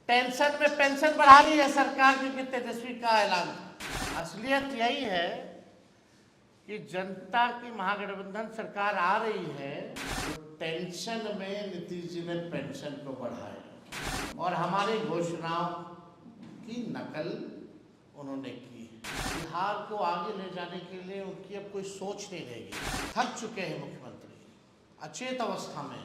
Tension में pension बढ़ा रही है सरकार, क्योंकि तेजस्वी का ऐलान। असलियत यही है कि जनता की महागठबंधन सरकार आ रही है तो टेंशन में नीतीश जी ने पेंशन को बढ़ाया और हमारी घोषणाओं की नकल उन्होंने की। बिहार को आगे ले जाने के लिए उनकी अब कोई सोच नहीं रहेगी। थक चुके हैं मुख्यमंत्री, अचेत अवस्था में,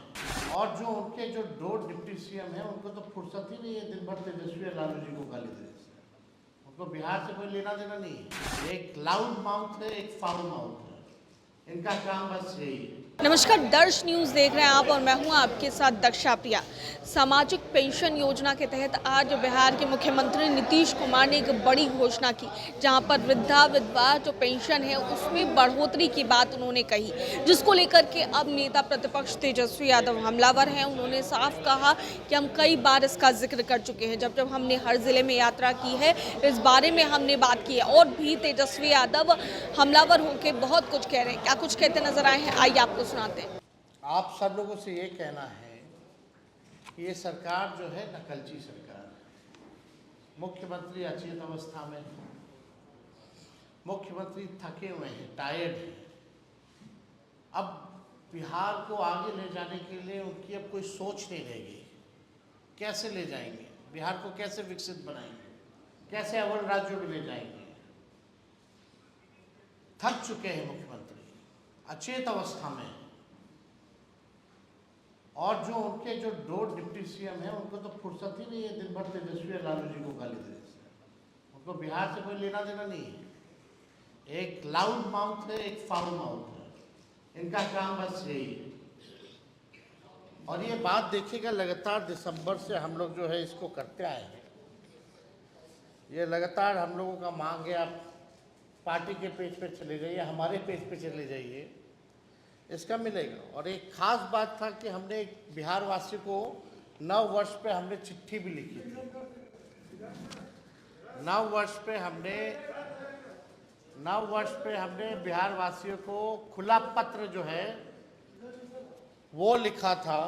और जो उनके जो दो डिप्टी सीएम हैं उनको तो फुर्सत ही नहीं है दिन भर तेजस्वी और लालू जी को गाली देने से। उनको बिहार से कोई लेना देना नहीं है। एक लाउड माउथ है, एक फाउल माउथ है, इनका काम बस यही है। नमस्कार, दर्श न्यूज देख रहे हैं आप और मैं हूं आपके साथ दक्षा प्रिया। सामाजिक पेंशन योजना के तहत आज बिहार के मुख्यमंत्री नीतीश कुमार ने एक बड़ी घोषणा की, जहां पर वृद्धा विधवा जो पेंशन है उसमें बढ़ोतरी की बात उन्होंने कही, जिसको लेकर के अब नेता प्रतिपक्ष तेजस्वी यादव हमलावर हैं। उन्होंने साफ कहा कि हम कई बार इसका जिक्र कर चुके हैं, जब हमने हर जिले में यात्रा की है इस बारे में हमने बात की है, और भी तेजस्वी यादव हमलावर होकर बहुत कुछ कह रहे हैं। क्या कुछ कहते नजर आए हैं, आइए आपको सुनाते हैं। आप सब लोगों से ये कहना है कि ये सरकार जो है नकलची सरकार है। मुख्यमंत्री अचेत अवस्था में, मुख्यमंत्री थके हुए हैं, टायर्ड हैं। अब बिहार को आगे ले जाने के लिए उनकी अब कोई सोच नहीं रहेगी। कैसे ले जाएंगे बिहार को, कैसे विकसित बनाएंगे, कैसे अव्वल राज्यों में ले जाएंगे। थक चुके हैं मुख्यमंत्री, अचेत अवस्था में, और जो उनके जो दो डिप्टी सीएम हैं उनको तो फुर्सत ही नहीं है दिन भर तेजस्वी और लालू जी को गाली देने से। उनको बिहार से कोई लेना देना नहीं है। एक लाउड माउथ है, एक फाउल माउथ है, इनका काम बस यही है। और ये बात देखिएगा, लगातार दिसंबर से हम लोग जो है इसको करते आए हैं। ये लगातार हम लोगों का मांग है। आप पार्टी के पेज पे चले जाइए, हमारे पेज पे चले जाइए, इसका मिलेगा। और एक खास बात था कि हमने एक बिहार वासी को नव वर्ष पे हमने चिट्ठी भी लिखी थी। नव वर्ष पे हमने बिहार वासियों को खुला पत्र जो है वो लिखा था,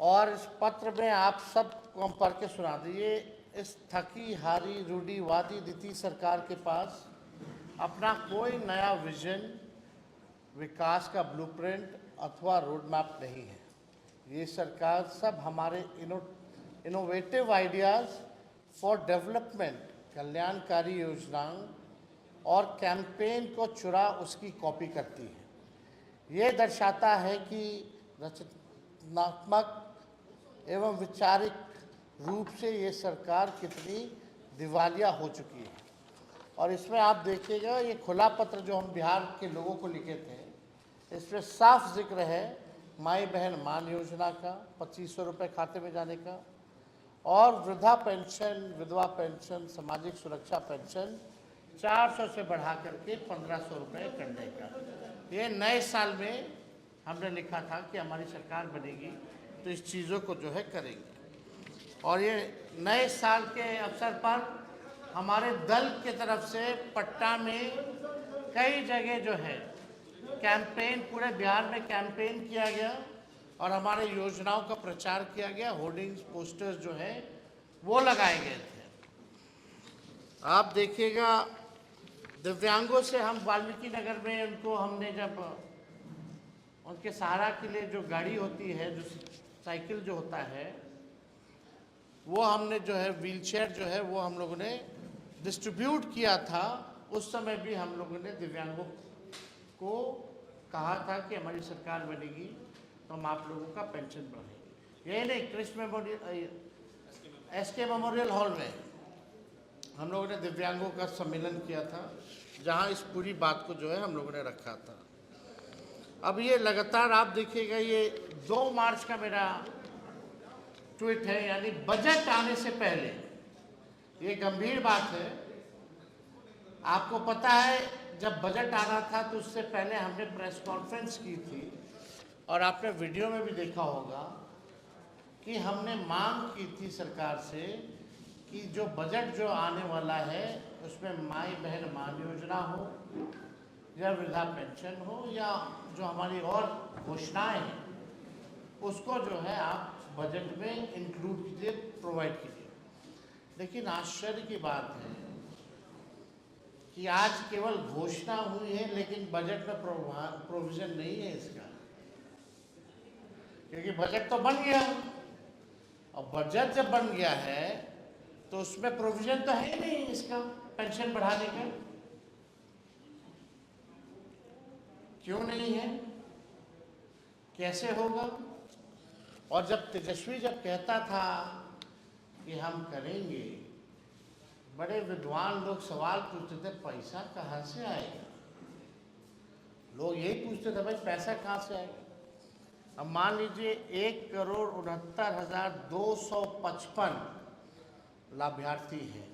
और इस पत्र में आप सब को हम पढ़ के सुना दिए। इस थकी हारी रूढ़िवादी नीतीश सरकार के पास अपना कोई नया विजन, विकास का ब्लूप्रिंट अथवा रोड मैप नहीं है। ये सरकार सब हमारे इनोवेटिव आइडियाज़ फॉर डेवलपमेंट, कल्याणकारी योजनाओं और कैंपेन को चुरा उसकी कॉपी करती है। ये दर्शाता है कि रचनात्मक एवं वैचारिक रूप से ये सरकार कितनी दिवालिया हो चुकी है। और इसमें आप देखिएगा, ये खुला पत्र जो हम बिहार के लोगों को लिखे थे, इसमें साफ जिक्र है माई बहन मान योजना का 2500 रुपये खाते में जाने का, और वृद्धा पेंशन, विधवा पेंशन, सामाजिक सुरक्षा पेंशन 400 से बढ़ा करके 1500 रुपये करने का। ये नए साल में हमने लिखा था कि हमारी सरकार बनेगी तो इस चीज़ों को जो है करेंगे। और ये नए साल के अवसर पर हमारे दल की तरफ से पटना में कई जगह जो है कैंपेन, पूरे बिहार में कैंपेन किया गया और हमारे योजनाओं का प्रचार किया गया। होर्डिंग्स, पोस्टर्स जो है वो लगाए गए थे। आप देखिएगा, दिव्यांगों से हम वाल्मीकि नगर में उनको हमने जब उनके सहारा के लिए जो गाड़ी होती है, जो साइकिल जो होता है, वो हमने जो है व्हीलचेयर जो है वो हम लोगों ने डिस्ट्रीब्यूट किया था। उस समय भी हम लोगों ने दिव्यांगों को कहा था कि हमारी सरकार बनेगी तो हम आप लोगों का पेंशन बढ़ाएंगे। यही नहीं, Krishna memorial, SK memorial hall में हम लोगों ने दिव्यांगों का सम्मेलन किया था, जहां इस पूरी बात को जो है हम लोगों ने रखा था। अब ये लगातार आप देखिएगा, ये 2 मार्च का मेरा ट्वीट है, यानी बजट आने से पहले। ये गंभीर बात है। आपको पता है, जब बजट आना था तो उससे पहले हमने प्रेस कॉन्फ्रेंस की थी, और आपने वीडियो में भी देखा होगा कि हमने मांग की थी सरकार से कि जो बजट जो आने वाला है उसमें माई बहन मान योजना हो, या वृद्धा पेंशन हो, या जो हमारी और घोषणाएं हैं उसको जो है आप बजट में इंक्लूड कीजिए, प्रोवाइड कीजिए। लेकिन आश्चर्य की बात है कि आज केवल घोषणा हुई है, लेकिन बजट में प्रोविजन नहीं है इसका, क्योंकि बजट तो बन गया और बजट जब बन गया है तो उसमें प्रोविजन तो है ही नहीं इसका पेंशन बढ़ाने का। क्यों नहीं है, कैसे होगा? और जब तेजस्वी जब कहता था कि हम करेंगे, बड़े विद्वान लोग सवाल पूछते थे पैसा कहाँ से आएगा। लोग यही पूछते थे भाई पैसा कहाँ से आएगा। अब मान लीजिए 1,69,255 लाभार्थी हैं,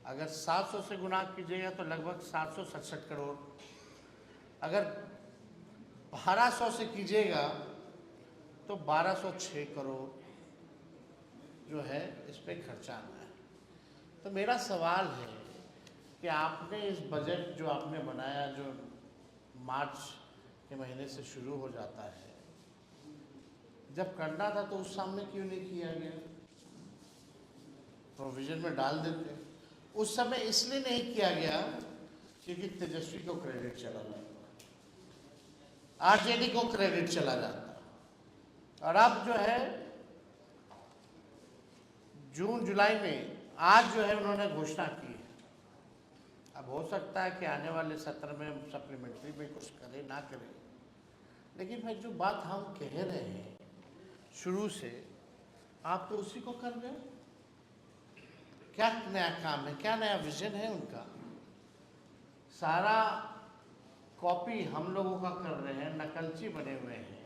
अगर 700 से गुना कीजिएगा तो लगभग 767 करोड़, अगर 1200 से कीजिएगा तो 1206 करोड़ जो है इस पे खर्चा आना है। तो मेरा सवाल है कि आपने इस बजट जो आपने बनाया, जो मार्च के महीने से शुरू हो जाता है, जब करना था तो उस सामने क्यों नहीं किया गया? प्रोविजन में डाल देते। उस समय इसलिए नहीं किया गया क्योंकि तेजस्वी को क्रेडिट चला जाता, आरजेडी को क्रेडिट चला जाता। और अब जो है जून जुलाई में आज जो है उन्होंने घोषणा की है। अब हो सकता है कि आने वाले सत्र में सप्लीमेंट्री में कुछ करे ना करे, लेकिन भाई जो बात हम कह रहे हैं शुरू से, आप तो उसी को कर गए। क्या नया काम है, क्या नया विजन है उनका? सारा कॉपी हम लोगों का कर रहे हैं, नकलची बने हुए हैं।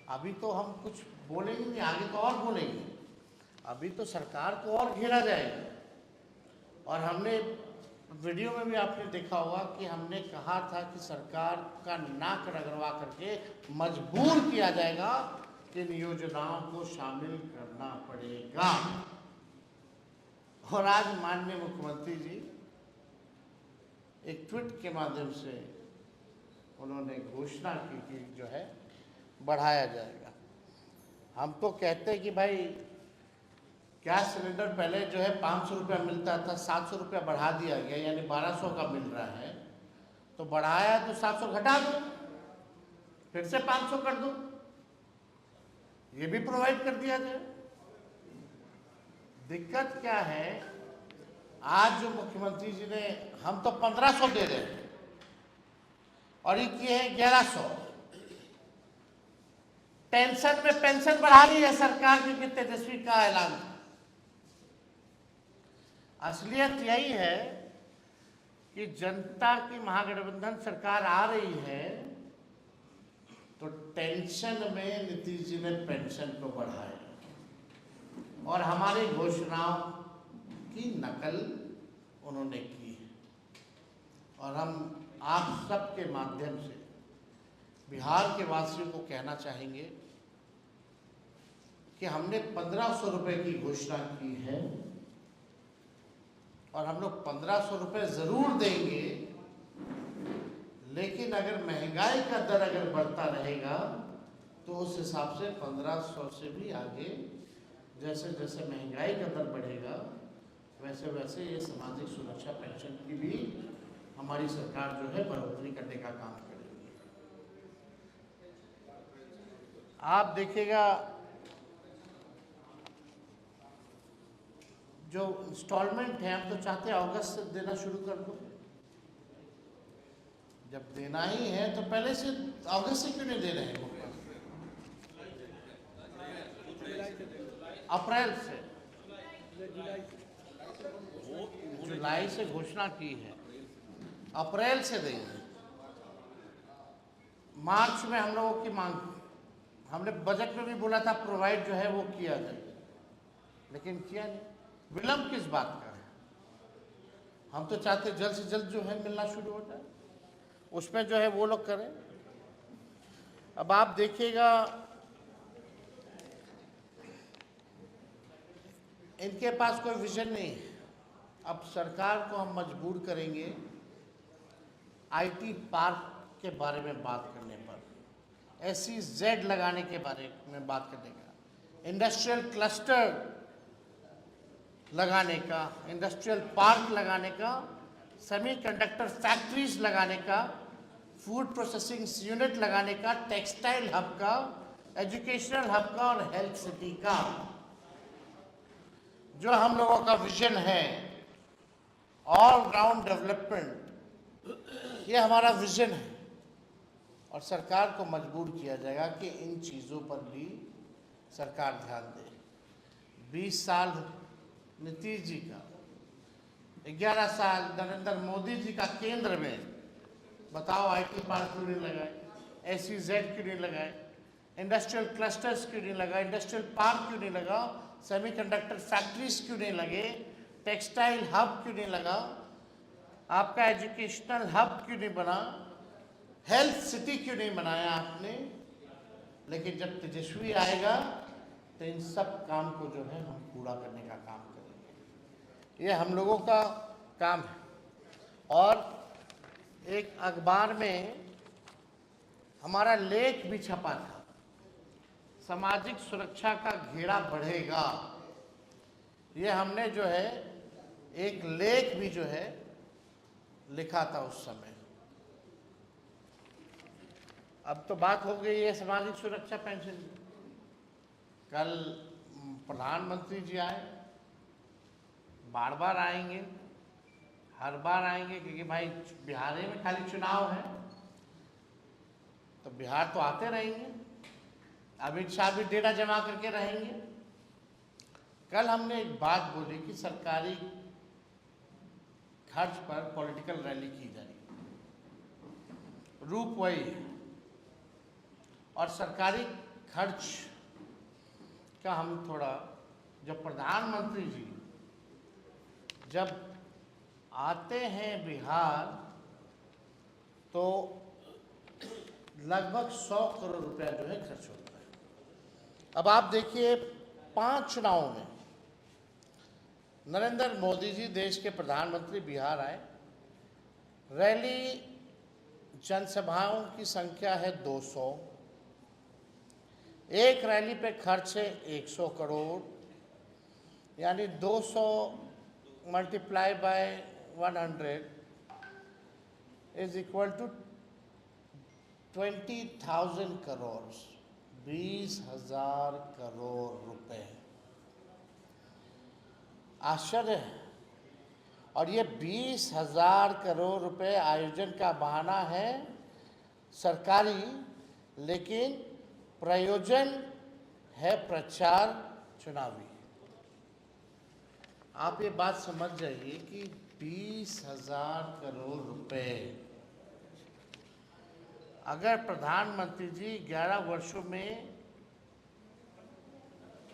अभी तो हम कुछ बोलेंगे नहीं, आगे तो और बोलेंगे। अभी तो सरकार को और घेरा जाएगा। और हमने वीडियो में भी आपने देखा होगा कि हमने कहा था कि सरकार का नाक रगड़वा करके मजबूर किया जाएगा कि इन योजनाओं को शामिल करना पड़ेगा। और आज माननीय मुख्यमंत्री जी एक ट्वीट के माध्यम से उन्होंने घोषणा की कि जो है बढ़ाया जाएगा। हम तो कहते हैं कि भाई गैस सिलेंडर पहले जो है 500 रुपया मिलता था, 700 रुपया बढ़ा दिया गया, यानी 1200 का मिल रहा है। तो बढ़ाया तो 700 घटा दो, फिर से 500 कर दो, ये भी प्रोवाइड कर दिया जाए। दिक्कत क्या है, आज जो मुख्यमंत्री जी ने, हम तो 1500 दे रहे हैं और ये किए हैं 1100। पेंशन में पेंशन बढ़ा रही है सरकार, क्योंकि तेजस्वी का ऐलान था। असलियत यही है कि जनता की महागठबंधन सरकार आ रही है तो टेंशन में नीतीश जी ने पेंशन को बढ़ाया और हमारी घोषणाओं की नकल उन्होंने की है। और हम आप सबके माध्यम से बिहार के वासियों को कहना चाहेंगे कि हमने 1500 रुपये की घोषणा की है और हम लोग 1500 रुपये जरूर देंगे, लेकिन अगर महंगाई का दर अगर बढ़ता रहेगा तो उस हिसाब से 1500 से भी आगे, जैसे जैसे महंगाई का दर बढ़ेगा वैसे वैसे ये सामाजिक सुरक्षा पेंशन की भी हमारी सरकार जो है बढ़ोतरी करने का काम करेगी। आप देखिएगा जो इंस्टॉलमेंट है, हम तो चाहते हैं अगस्त से देना शुरू कर दो। जब देना ही है तो पहले से अगस्त से क्यों नहीं दे रहे हैं? अप्रैल से, जुलाई से घोषणा की है, अप्रैल से देंगे। मार्च में हम लोगों की मांग, हमने बजट में भी बोला था प्रोवाइड जो है वो किया जाए, लेकिन किया नहीं। विलंब किस बात का है? हम तो चाहते जल्द से जल्द जो है मिलना शुरू हो जाए, उसमें जो है वो लोग करें। अब आप देखिएगा इनके पास कोई विजन नहीं है। अब सरकार को हम मजबूर करेंगे आईटी पार्क के बारे में बात करने पर। SEZ लगाने के बारे में बात करने का, इंडस्ट्रियल क्लस्टर लगाने का, इंडस्ट्रियल पार्क लगाने का, सेमीकंडक्टर फैक्ट्रीज लगाने का, फूड प्रोसेसिंग यूनिट लगाने का, टेक्सटाइल हब का, एजुकेशनल हब का और हेल्थ सिटी का। जो हम लोगों का विजन है ऑल राउंड डेवलपमेंट, ये हमारा विजन है और सरकार को मजबूर किया जाएगा कि इन चीज़ों पर भी सरकार ध्यान दे। 20 साल नीतीश जी का, 11 साल नरेंद्र मोदी जी का केंद्र में, बताओ IT पार्क क्यों नहीं लगाए, SEZ क्यों नहीं लगाए, इंडस्ट्रियल क्लस्टर्स क्यों नहीं लगा, इंडस्ट्रियल पार्क क्यों नहीं लगा, सेमीकंडक्टर फैक्ट्रीज क्यों नहीं लगे, टेक्सटाइल हब क्यों नहीं लगा, आपका एजुकेशनल हब क्यों नहीं बना, हेल्थ सिटी क्यों नहीं बनाया आपने। लेकिन जब तेजस्वी आएगा तो इन सब काम को जो है हम पूरा करने का काम करेंगे। ये हम लोगों का काम है। और एक अखबार में हमारा लेख भी छपा था, सामाजिक सुरक्षा का घेरा बढ़ेगा। ये हमने जो है एक लेख भी जो है लिखा था उस समय। अब तो बात हो गई है सामाजिक सुरक्षा पेंशन। कल प्रधानमंत्री जी आए, बार बार आएंगे, हर बार आएंगे, क्योंकि भाई बिहार में खाली चुनाव है तो बिहार तो आते रहेंगे। अमित शाह भी डेरा जमा करके रहेंगे। कल हमने एक बात बोली कि सरकारी खर्च पर पॉलिटिकल रैली की जाएगी, रूप वही है। और सरकारी खर्च का हम थोड़ा, जब प्रधानमंत्री जी जब आते हैं बिहार तो लगभग 100 करोड़ रुपया जो है खर्च होता है। अब आप देखिए 5 चुनावों में नरेंद्र मोदी जी देश के प्रधानमंत्री बिहार आए, रैली जनसभाओं की संख्या है 200, एक रैली पे खर्च है 100 करोड़, यानी 200 multiply by 100 is equal to 20,000 crore, 20,000 crore रुपए। आश्चर्य है। और ये 20,000 करोड़ रुपए आयोजन का बहाना है सरकारी, लेकिन प्रयोजन है प्रचार चुनावी। आप ये बात समझ जाइए कि 20,000 करोड़ रुपए अगर प्रधानमंत्री जी 11 वर्षों में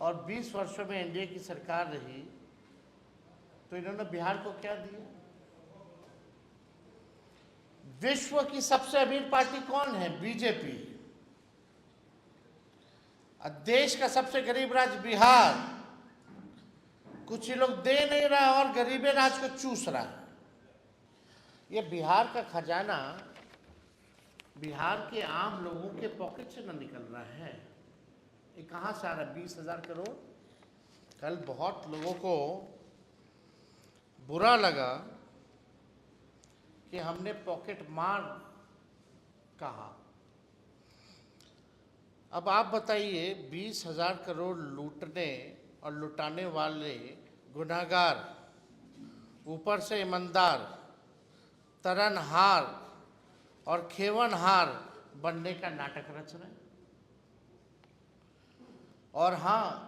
और 20 वर्षों में एनडीए की सरकार रही तो इन्होंने बिहार को क्या दिया? विश्व की सबसे अमीर पार्टी कौन है? बीजेपी। देश का सबसे गरीब राज्य बिहार, कुछ ही लोग दे नहीं रहा और गरीबे राज को चूस रहा है। ये बिहार का खजाना बिहार के आम लोगों के पॉकेट से न निकल रहा है। ये कहाँ से आ रहा है 20,000 करोड़? कल बहुत लोगों को बुरा लगा कि हमने पॉकेट मार कहा। अब आप बताइए 20,000 करोड़ लूटने और लुटाने वाले गुनाहगार, ऊपर से ईमानदार, तरनहार और खेवनहार बनने का नाटक रच रहे हैं। और हाँ,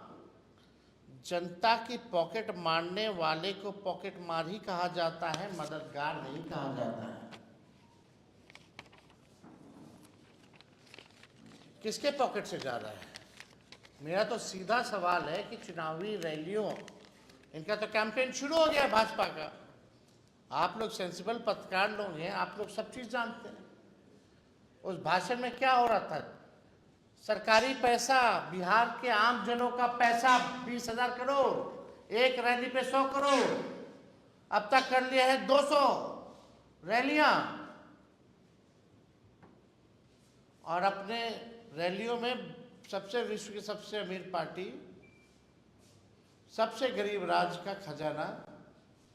जनता की पॉकेट मारने वाले को पॉकेट मार ही कहा जाता है, मददगार नहीं कहा जाता है। किसके पॉकेट से जा रहा है? मेरा तो सीधा सवाल है कि चुनावी रैलियों, इनका तो कैंपेन शुरू हो गया भाजपा का। आप लोग सेंसिबल पत्रकार लोग हैं, आप लोग सब चीज जानते हैं। उस भाषण में क्या हो रहा था? सरकारी पैसा, बिहार के आम जनों का पैसा 20,000 करोड़, एक रैली पे 100 करोड़, अब तक कर लिया है 200 रैलियां। और अपने रैलियों में सबसे विश्व की सबसे अमीर पार्टी, सबसे गरीब राज्य का खजाना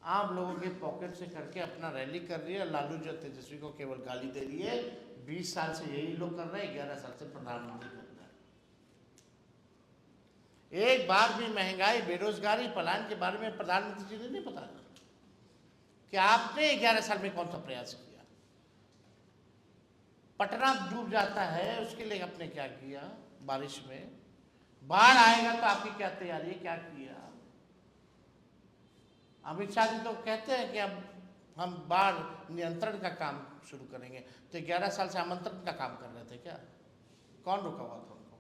आम लोगों के पॉकेट से करके अपना रैली कर रही है। लालू जो तेजस्वी को केवल गाली दे रही है। 20 साल से यही लोग कर रहे हैं, 11 साल से प्रधानमंत्री कर रहे हैं। एक बार भी महंगाई, बेरोजगारी, पलायन के बारे में प्रधानमंत्री जी ने नहीं बताया कि आपने 11 साल में कौन सा प्रयास किया। पटना डूब जाता है, उसके लिए आपने क्या किया। बारिश में बाढ़ आएगा तो आपकी क्या तैयारी है, क्या किया। अमित शाह जी तो कहते हैं कि अब हम बाढ़ नियंत्रण का काम शुरू करेंगे, तो 11 साल से आमंत्रण का काम कर रहे थे क्या। कौन रुका हुआ था उनको।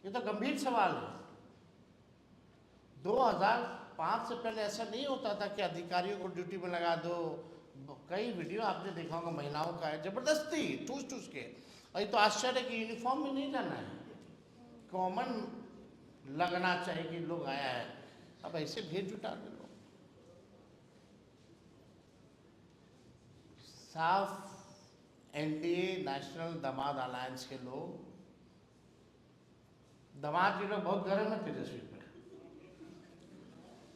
ये तो गंभीर सवाल है। 2005 से पहले ऐसा नहीं होता था कि अधिकारियों को ड्यूटी में लगा दो। कई वीडियो आपने देखा होगा महिलाओं का है, जबरदस्ती ठूस ठूस के। और ये तो आश्चर्य कि यूनिफॉर्म में नहीं जाना है, कॉमन लगना चाहिए कि लोग आया है। अब ऐसे भीड़ जुटा दे लो। साफ एनडीए नेशनल दामाद अलायंस के लोग, दामाद जी लोग बहुत गर्म है तेजस्वी पे।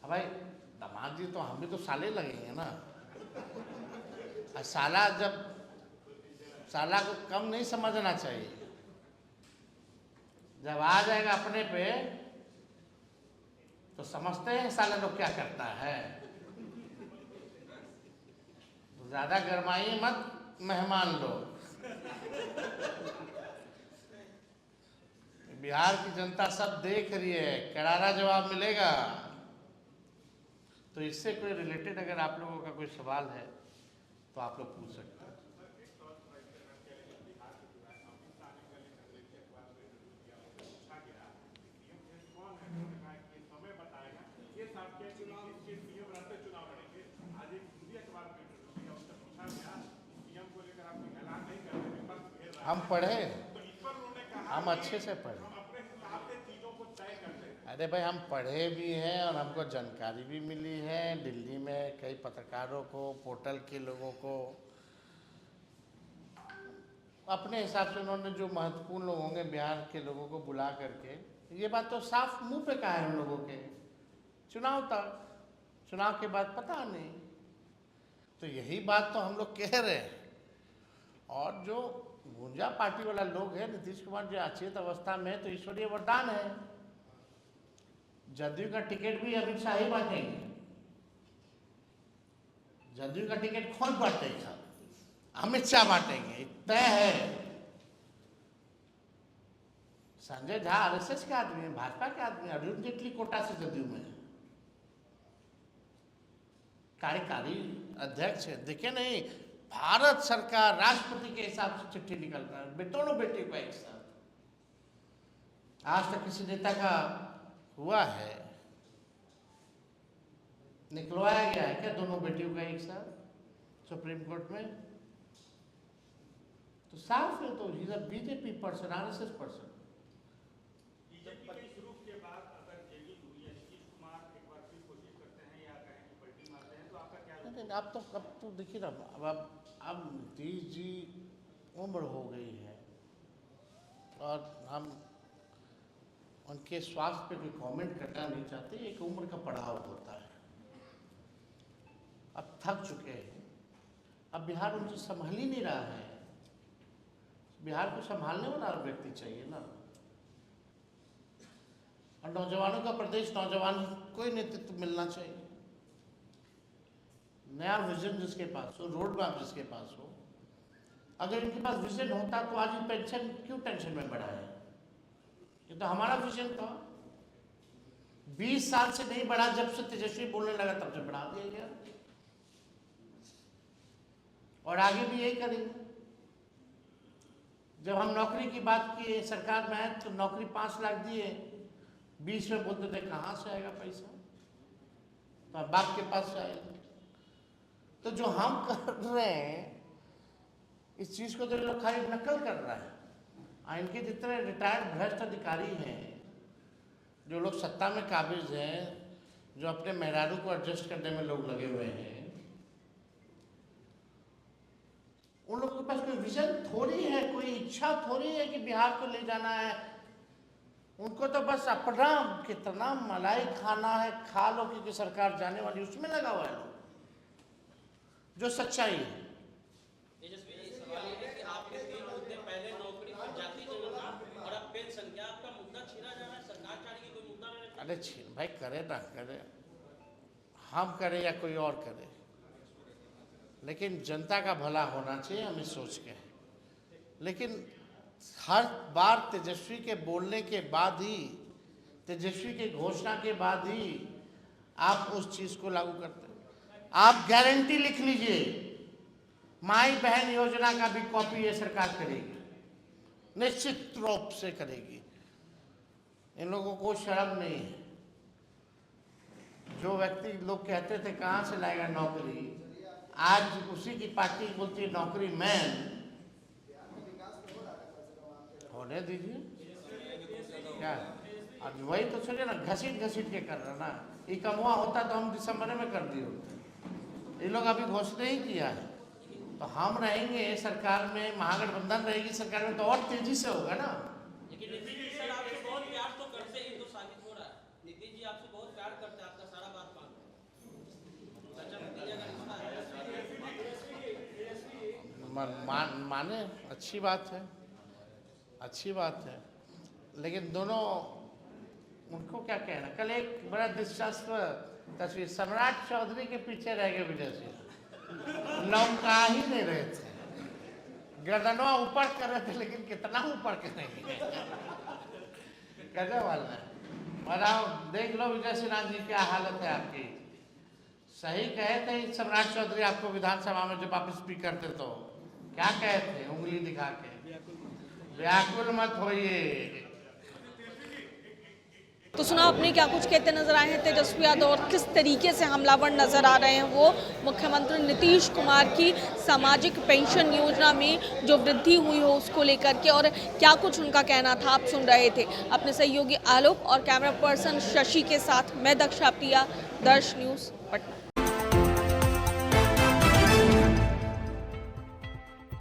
अब भाई दामाद जी तो हम भी तो साले लगेंगे ना। साला को कम नहीं समझना चाहिए। जब आ जाएगा अपने पे तो समझते हैं साला लोग क्या करता है। तो ज्यादा गरमाइए मत मेहमान लोग। बिहार की जनता सब देख रही है, करारा जवाब मिलेगा। तो इससे कोई रिलेटेड अगर आप लोगों का कोई सवाल है तो आप लोग पूछ सकते हैं। हम पढ़े, हम अच्छे से पढ़े। अरे भाई हम पढ़े भी हैं और हमको जानकारी भी मिली है। दिल्ली में कई पत्रकारों को, पोर्टल के लोगों को अपने हिसाब से उन्होंने जो महत्वपूर्ण लोग होंगे बिहार के लोगों को बुला करके, ये बात तो साफ मुंह पे कहा है हम लोगों के। चुनाव तक, चुनाव के बाद पता नहीं। तो यही बात तो हम लोग कह रहे हैं। और जो गुंजा पार्टी वाला लोग है, नीतीश कुमार जो अचेत अवस्था में है तो ईश्वरीय वरदान है। जदयू का टिकट भी अमित शाह ही बांटेंगे। जदयू का टिकट कौन बांटेगा? अमित शाह बांटेंगे, तय है। संजय झा आरएसएस के आदमी है, भाजपा के आदमी। अरुण जेटली कोटा से जदयू में कार्यकारी अध्यक्ष है। देखे नहीं, भारत सरकार राष्ट्रपति के हिसाब से चिट्ठी निकल रहा है दोनों बेटियों का एक साथ। आज तक किसी नेता का हुआ है, निकलवाया गया है क्या दोनों बेटियों का एक साथ सुप्रीम कोर्ट में? तो साफ है। तो he is a BJP person, RSS person. अब तो देखिए ना, अब नीतीश जी उम्र हो गई है और हम उनके स्वास्थ्य पे कोई कमेंट करना नहीं चाहते। एक उम्र का पड़ाव होता है। अब थक चुके हैं। अब बिहार उनसे संभाल ही नहीं रहा है। बिहार को संभालने वाला व्यक्ति चाहिए ना। और नौजवानों का प्रदेश, नौजवान को ही नेतृत्व मिलना चाहिए। नया विजन जिसके पास हो, रोड मैप जिसके पास हो। अगर इनके पास विजन होता तो आज ये पेंशन क्यों टेंशन में बढ़ा है? ये तो हमारा विजन था। 20 साल से नहीं बढ़ा, जब से तेजस्वी बोलने लगा तब से बढ़ा दिया गया। और आगे भी यही करेंगे। जब हम नौकरी की बात किए सरकार में आए तो नौकरी 5 लाख दिए, 20 में बोलते थे कहाँ से आएगा पैसा, तो अब बाप के पास से आएगा। तो जो हम कर रहे हैं इस चीज को तो लोग खाली नकल कर रहा है। इनके जितने रिटायर्ड भ्रष्ट अधिकारी हैं, जो लोग सत्ता में काबिज हैं, जो अपने मेहरारू को एडजस्ट करने में लोग लगे हुए हैं, उन लोगों के पास कोई विजन थोड़ी है, कोई इच्छा थोड़ी है कि बिहार को ले जाना है। उनको तो बस अपना कितना मलाई खाना है, खा लो, क्योंकि सरकार जाने वाली उसमें लगा हुआ है लोग, जो सच्चाई है। तेजस्वी जी, सवाल ये है कि आपके 3 मुद्दे, पहले नौकरी पर जाति जनगणना और अब पेंशन, क्या आपका मुद्दा छीना जा रहा है? सरकार चाह रही है कोई मुद्दा नहीं? अरे छीन भाई, करे ना करे, हम करें या कोई और करे, लेकिन जनता का भला होना चाहिए, हमें सोच के। लेकिन हर बार तेजस्वी के बोलने के बाद ही, तेजस्वी के घोषणा के बाद ही आप उस चीज को लागू करते हैं। आप गारंटी लिख लीजिए, माई बहन योजना का भी कॉपी ये सरकार करेगी, निश्चित रूप से करेगी। इन लोगों को शर्म नहीं है। जो व्यक्ति लोग कहते थे कहाँ से लाएगा नौकरी, आज उसी की पार्टी बोलती है नौकरी मैन। होने दीजिए, क्या आज वही तो सोचे ना, घसीट घसीट के कर रहा ना। ये कमुआ होता तो हम दिसंबर में कर दिए होते। ये लोग अभी घोषणा ही किया है, तो हम रहेंगे सरकार में, महागठबंधन रहेगी सरकार में, तो और तेजी से होगा ना। लेकिन नीतीश जी सर आपसे बहुत प्यार तो करते ही तो साबित हो रहा है। नीतीश जी आपसे बहुत प्यार करते हैं, आपका सारा बात मानते हैं। सच्चा नतीजा का रिश्ता है। माने अच्छी बात है, अच्छी बात है, लेकिन दोनों, उनको क्या कहना। कल एक बड़ा दिलचस्प तस्वीर, सम्राट चौधरी के पीछे रह गए विजय सिंह, लौका ही नहीं रहे थे, गर्दनवा ऊपर कर रहे थे, लेकिन कितना ऊपर करेंगे, गजब वाला है। और आप देख लो विजय सिन्हा जी क्या हालत है आपकी। सही कहे थे सम्राट चौधरी आपको विधानसभा में जब आप स्पीकर थे, तो क्या कहे थे उंगली दिखा के, व्याकुल मत होइए। तो सुना आपने क्या कुछ कहते नजर आए हैं तेजस्वी यादव, और किस तरीके से हमलावर नजर आ रहे हैं वो मुख्यमंत्री नीतीश कुमार की सामाजिक पेंशन योजना में जो वृद्धि हुई हो उसको लेकर के, और क्या कुछ उनका कहना था आप सुन रहे थे। अपने सहयोगी आलोक और कैमरा पर्सन शशि के साथ मैं दक्षा प्रिया, दर्श न्यूज़ पटना।